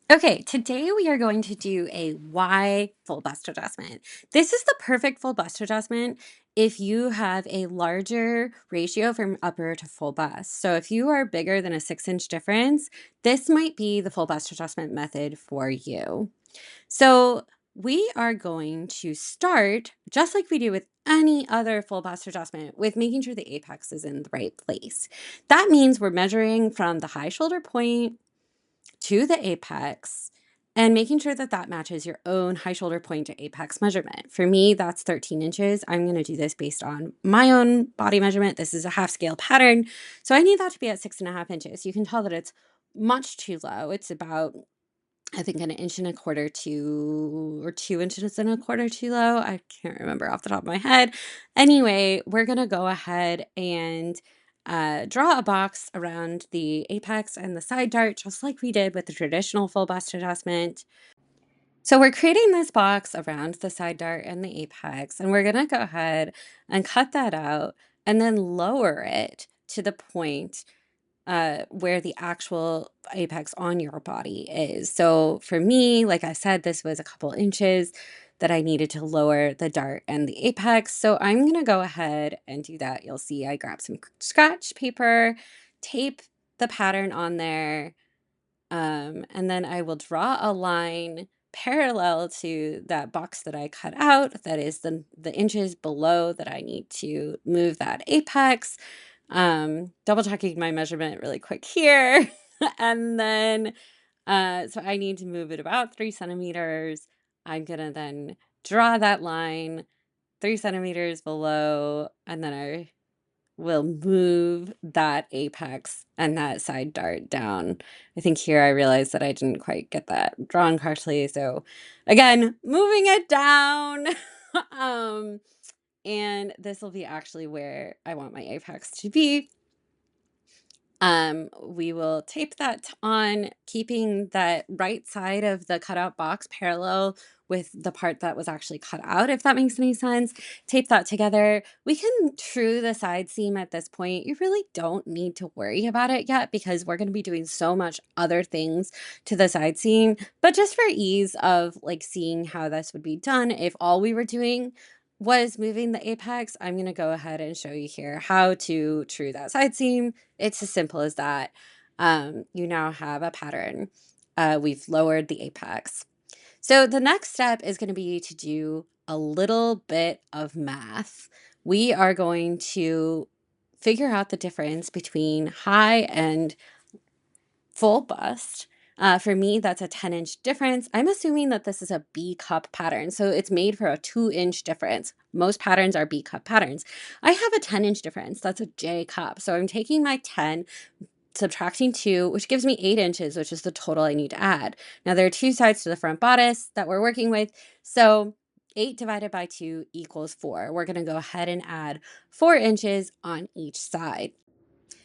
Okay, today we are going to do a Y full bust adjustment. This is the perfect full bust adjustment if you have a larger ratio from upper to full bust. So if you are bigger than a 6-inch difference, this might be the full bust adjustment method for you. So we are going to start, just like we do with any other full bust adjustment, with making sure the apex is in the right place. That means we're measuring from the high shoulder point to the apex and making sure that that matches your own high shoulder point to apex measurement. For me, that's 13 inches. I'm going to do this based on my own body measurement. This is a half scale pattern. So I need that to be at 6.5 inches. You can tell that it's much too low. It's about, I think, 1.25 inches or 2.25 inches too low. I can't remember off the top of my head. Anyway, we're going to go ahead and draw a box around the apex and the side dart, just like we did with the traditional full bust adjustment. So we're creating this box around the side dart and the apex, and we're going to go ahead and cut that out and then lower it to the point where the actual apex on your body is. So for me, like I said, this was a couple inches that I needed to lower the dart and the apex. So I'm going to go ahead and do that. You'll see I grabbed some scratch paper, tape the pattern on there, and then I will draw a line parallel to that box that I cut out. That is the inches below that I need to move that apex. Double checking my measurement really quick here. And then, so I need to move it about 3 centimeters. I'm gonna then draw that line 3 centimeters below, and then I will move that apex and that side dart down. I think here I realized that I didn't quite get that drawn correctly. So again, moving it down. um, and this will be actually where I want my apex to be. We will tape that on, keeping that right side of the cutout box parallel with the part that was actually cut out, if that makes any sense. Tape that together. We can true the side seam at this point. You really don't need to worry about it yet because we're going to be doing so much other things to the side seam. But just for ease of like seeing how this would be done, if all we were doing was moving the apex, I'm going to go ahead and show you here how to true that side seam. It's as simple as that. You now have a pattern. We've lowered the apex. So the next step is going to be to do a little bit of math. We are going to figure out the difference between high and full bust. For me, that's a 10-inch difference. I'm assuming that this is a B cup pattern, so it's made for a 2-inch difference. Most patterns are B cup patterns. I have a 10-inch difference. That's a J cup. So I'm taking my 10, subtracting 2, which gives me 8 inches, which is the total I need to add. Now, there are 2 sides to the front bodice that we're working with, so 8 divided by 2 equals 4. We're going to go ahead and add 4 inches on each side.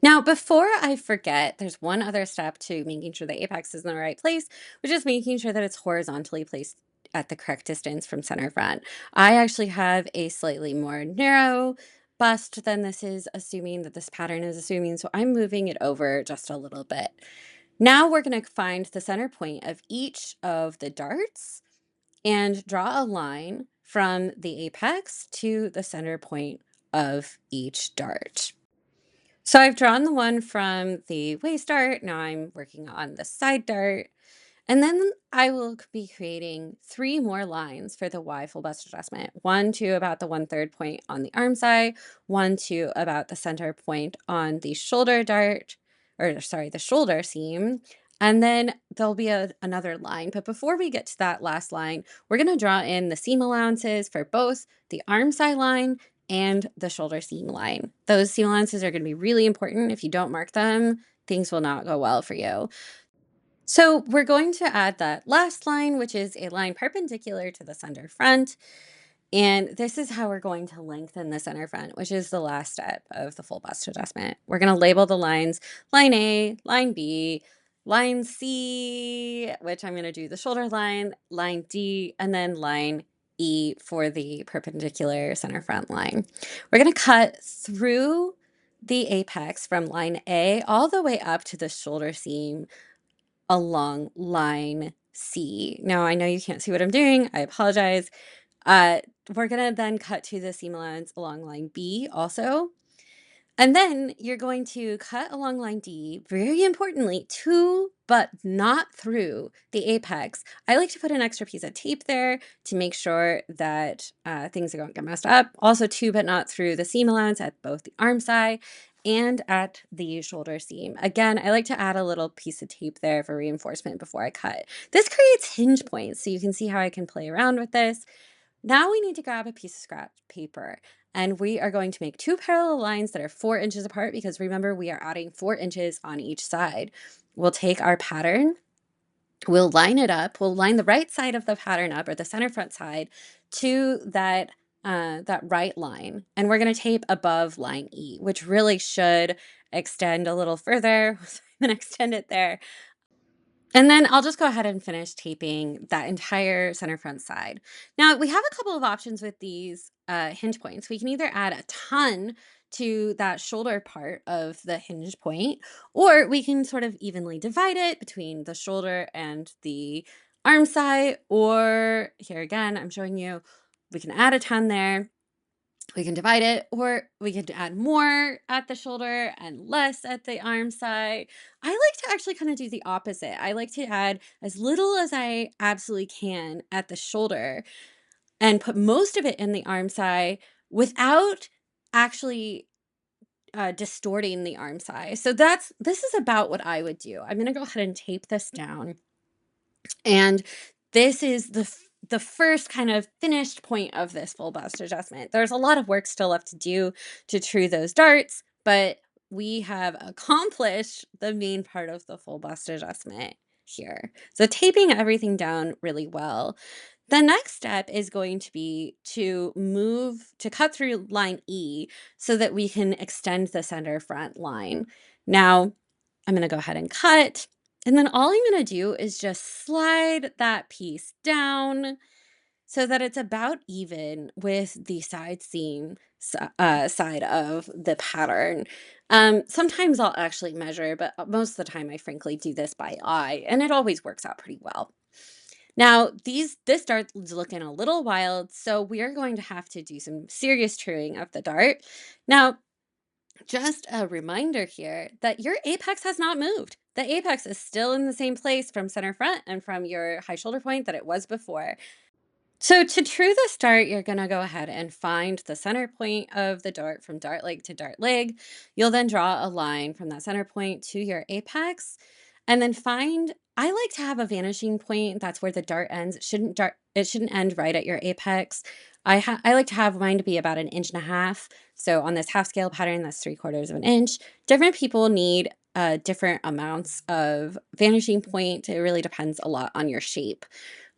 Now, before I forget, there's one other step to making sure the apex is in the right place, which is making sure that it's horizontally placed at the correct distance from center front. I actually have a slightly more narrow bust than this is assuming that this pattern is assuming, so I'm moving it over just a little bit. Now we're going to find the center point of each of the darts and draw a line from the apex to the center point of each dart. So I've drawn the one from the waist dart. Now I'm working on the side dart. And then I will be creating 3 more lines for the Y full bust adjustment. 1 to about the 1/3 point on the arm side, 1 to about the center point on the shoulder dart, or sorry, the shoulder seam. And then there'll be another line. But before we get to that last line, we're going to draw in the seam allowances for both the arm side line and the shoulder seam line. Those seam allowances are going to be really important. If you don't mark them, things will not go well for you. So we're going to add that last line, which is a line perpendicular to the center front. And this is how we're going to lengthen the center front, which is the last step of the full bust adjustment. We're going to label the lines line A, line B, line C, which I'm going to do the shoulder line, line D, and then line E for the perpendicular center front line. We're going to cut through the apex from line A all the way up to the shoulder seam along line C. Now, I know you can't see what I'm doing. I apologize. We're gonna then cut to the seam allowance along line B also. And then you're going to cut along line D, very importantly, to but not through the apex. I like to put an extra piece of tape there to make sure that things don't get messed up. Also to but not through the seam allowance at both the arm side and at the shoulder seam. Again, I like to add a little piece of tape there for reinforcement before I cut. This creates hinge points, so you can see how I can play around with this. Now we need to grab a piece of scratch paper, and we are going to make two parallel lines that are 4 inches apart, because remember, we are adding 4 inches on each side. We'll take our pattern, we'll line it up, we'll line the right side of the pattern up, or the center front side, to that right line, and we're going to tape above line E, which really should extend a little further. I'm going to extend it there. And then I'll just go ahead and finish taping that entire center front side. Now, we have a couple of options with these hinge points. We can either add a ton to that shoulder part of the hinge point, or we can sort of evenly divide it between the shoulder and the arm side. Or here again, I'm showing you, we can add a ton there. We can divide it, or we could add more at the shoulder and less at the arm side. I like to actually kind of do the opposite. I like to add as little as I absolutely can at the shoulder and put most of it in the arm side without actually distorting the arm side. So this is about what I would do. I'm going to go ahead and tape this down. And this is the first kind of finished point of this full bust adjustment. There's a lot of work still left to do to true those darts, but we have accomplished the main part of the full bust adjustment here. So taping everything down really well. The next step is going to be to cut through line E so that we can extend the center front line. Now, I'm going to go ahead and cut. And then all I'm going to do is just slide that piece down so that it's about even with the side seam side of the pattern. Sometimes I'll actually measure, but most of the time I frankly do this by eye, and it always works out pretty well. Now, this dart's looking a little wild, so we are going to have to do some serious truing of the dart. Now, just a reminder here that your apex has not moved. The apex is still in the same place from center front and from your high shoulder point that it was before. So to true this dart, you're going to go ahead and find the center point of the dart from dart leg to dart leg. You'll then draw a line from that center point to your apex, and then I like to have a vanishing point. That's where the dart ends. It shouldn't end right at your apex. I like to have mine to be about 1.5 inches. So on this half scale pattern, that's 3/4 of an inch. Different people need different amounts of vanishing point. It really depends a lot on your shape.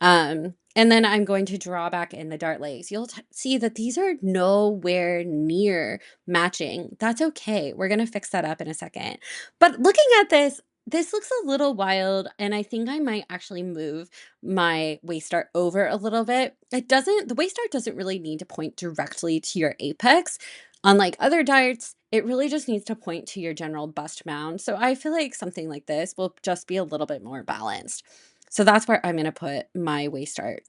And then I'm going to draw back in the dart legs. You'll see that these are nowhere near matching. That's okay. We're going to fix that up in a second. But looking at this looks a little wild, and I think I might actually move my waist dart over a little bit. The waist dart doesn't really need to point directly to your apex. Unlike other darts, it really just needs to point to your general bust mound. So I feel like something like this will just be a little bit more balanced. So that's where I'm going to put my waist dart.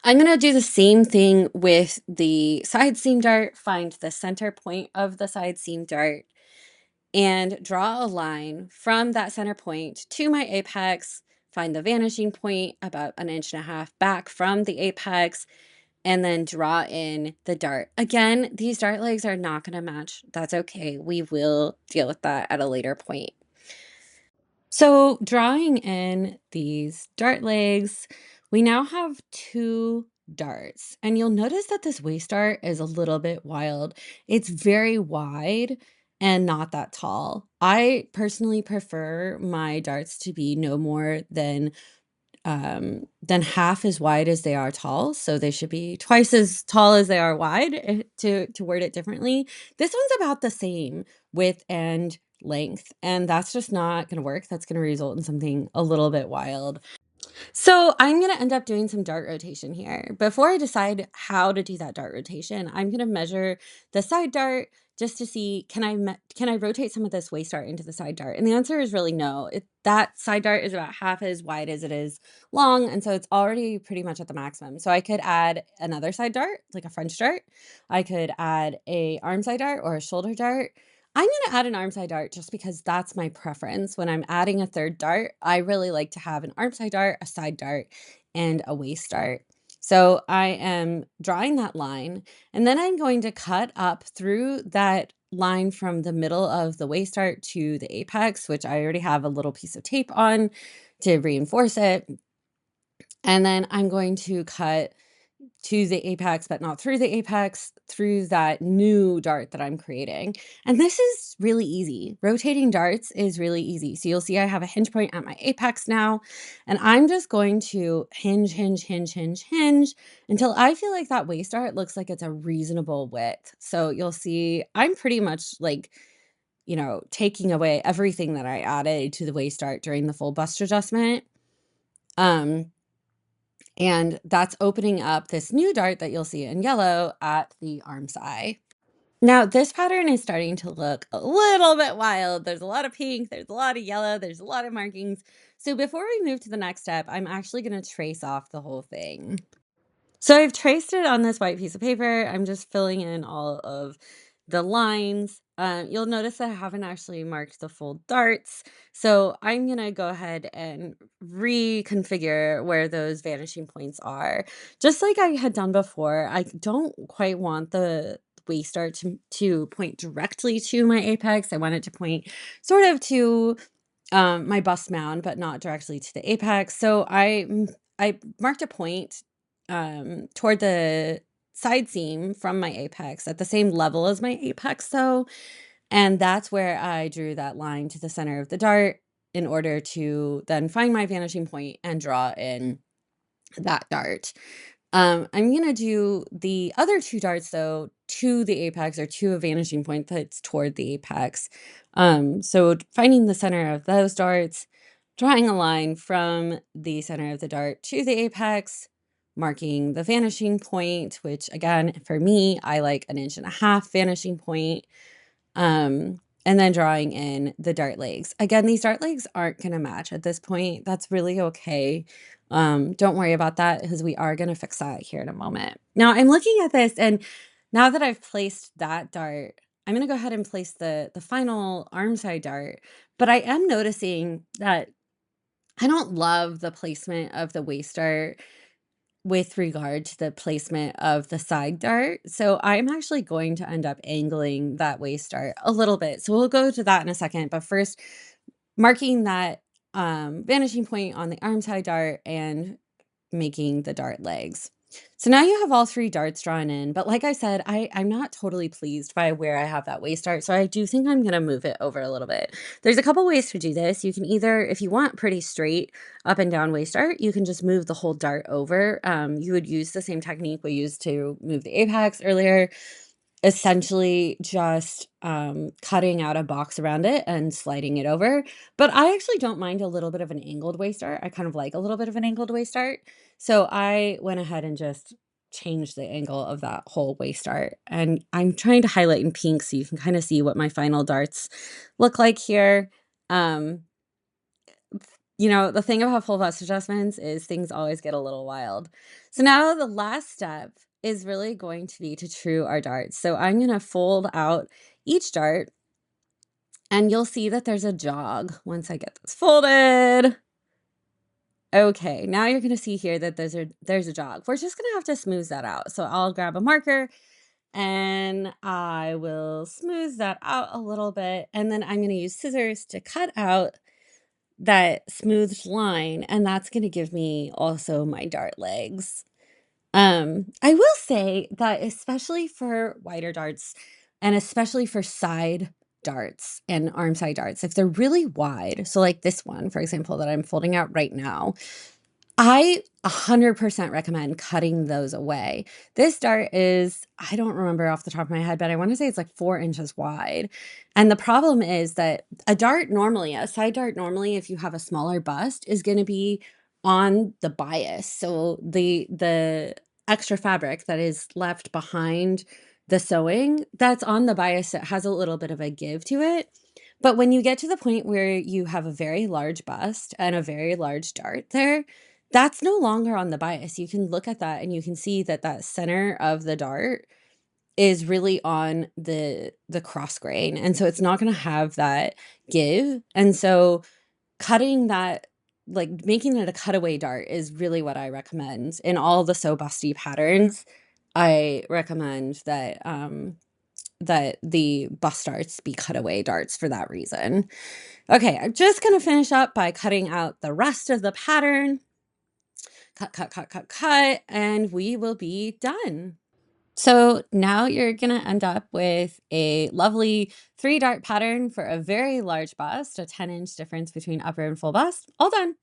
I'm going to do the same thing with the side seam dart. Find the center point of the side seam dart and draw a line from that center point to my apex. Find the vanishing point about 1.5 inches back from the apex, and then draw in the dart. Again, these dart legs are not going to match. That's okay. We will deal with that at a later point. So drawing in these dart legs, we now have 2 darts, and you'll notice that this waist dart is a little bit wild. It's very wide and not that tall. I personally prefer my darts to be no more than half as wide as they are tall. So they should be twice as tall as they are wide, to word it differently. This one's about the same width and length, and that's just not going to work. That's going to result in something a little bit wild. So I'm going to end up doing some dart rotation here. Before I decide how to do that dart rotation, I'm going to measure the side dart just to see, can I rotate some of this waist dart into the side dart? And the answer is really no. That side dart is about half as wide as it is long, and so it's already pretty much at the maximum. So I could add another side dart, like a French dart. I could add a arm side dart or a shoulder dart. I'm gonna add an arm side dart just because that's my preference. When I'm adding a third dart, I really like to have an arm side dart, a side dart, and a waist dart. So I am drawing that line, and then I'm going to cut up through that line from the middle of the waist dart to the apex, which I already have a little piece of tape on to reinforce it. And then I'm going to cut to the apex, but not through the apex, through that new dart that I'm creating. And this is really easy. Rotating darts is really easy. So you'll see I have a hinge point at my apex now, and I'm just going to hinge, hinge, hinge, hinge, hinge until I feel like that waist dart looks like it's a reasonable width. So you'll see I'm pretty much like, taking away everything that I added to the waist dart during the full bust adjustment. And that's opening up this new dart that you'll see in yellow at the arm side. Now, this pattern is starting to look a little bit wild. There's a lot of pink, there's a lot of yellow, there's a lot of markings. So before we move to the next step, I'm actually going to trace off the whole thing. So I've traced it on this white piece of paper. I'm just filling in all of the lines. You'll notice that I haven't actually marked the full darts. So I'm going to go ahead and reconfigure where those vanishing points are. Just like I had done before, I don't quite want the waist dart to point directly to my apex. I want it to point sort of to my bust mound, but not directly to the apex. So I marked a point toward the side seam from my apex at the same level as my apex though, and that's where I drew that line to the center of the dart in order to then find my vanishing point and draw in that dart. I'm gonna do the other two darts though to the apex or to a vanishing point that's toward the apex. So finding the center of those darts, drawing a line from the center of the dart to the apex, marking the vanishing point, which again, for me, I like 1.5 inch vanishing point. And then drawing in the dart legs. Again, these dart legs aren't gonna match at this point. That's really okay. Don't worry about that because we are gonna fix that here in a moment. Now I'm looking at this, and now that I've placed that dart, I'm gonna go ahead and place the final arm side dart, but I am noticing that I don't love the placement of the waist dart with regard to the placement of the side dart. So I'm actually going to end up angling that waist dart a little bit. So we'll go to that in a second. But first, marking that vanishing point on the arm side dart and making the dart legs. So now you have all three darts drawn in, but like I said, I'm not totally pleased by where I have that waist dart, so I do think I'm gonna move it over a little bit. There's a couple ways to do this. You can either, if you want pretty straight up and down waist dart, you can just move the whole dart over. You would use the same technique we used to move the apex earlier, essentially just cutting out a box around it and sliding it over. But I actually don't mind a little bit of an angled waist dart. I kind of like a little bit of an angled waist dart. So I went ahead and just changed the angle of that whole waist dart. And I'm trying to highlight in pink so you can kind of see what my final darts look like here. Um, the thing about full bust adjustments is things always get a little wild. So now the last step is really going to be to true our darts. So I'm going to fold out each dart, and you'll see that there's a jog once I get this folded. Okay, now you're going to see here that there's a jog. We're just going to have to smooth that out. So I'll grab a marker and I will smooth that out a little bit. And then I'm going to use scissors to cut out that smoothed line, and that's going to give me also my dart legs. I will say that especially for wider darts and especially for side darts and arm side darts, if they're really wide, so like this one, for example, that I'm folding out right now, I 100% recommend cutting those away. This dart is, I don't remember off the top of my head, but I want to say it's like 4 inches wide. And the problem is that a side dart normally, if you have a smaller bust, is going to be on the bias. So the extra fabric that is left behind the sewing, that's on the bias, it has a little bit of a give to it. But when you get to the point where you have a very large bust and a very large dart there, that's no longer on the bias. You can look at that and you can see that that center of the dart is really on the cross grain, and so it's not gonna have that give, and so cutting that, like, making it a cutaway dart is really what I recommend. In all the Sew Busty patterns, I recommend that the bust darts be cutaway darts for that reason. Okay, I'm just gonna finish up by cutting out the rest of the pattern. Cut, cut, cut, cut, cut, and we will be done. So now you're gonna end up with a lovely 3 dart pattern for a very large bust, a 10-inch difference between upper and full bust, all done.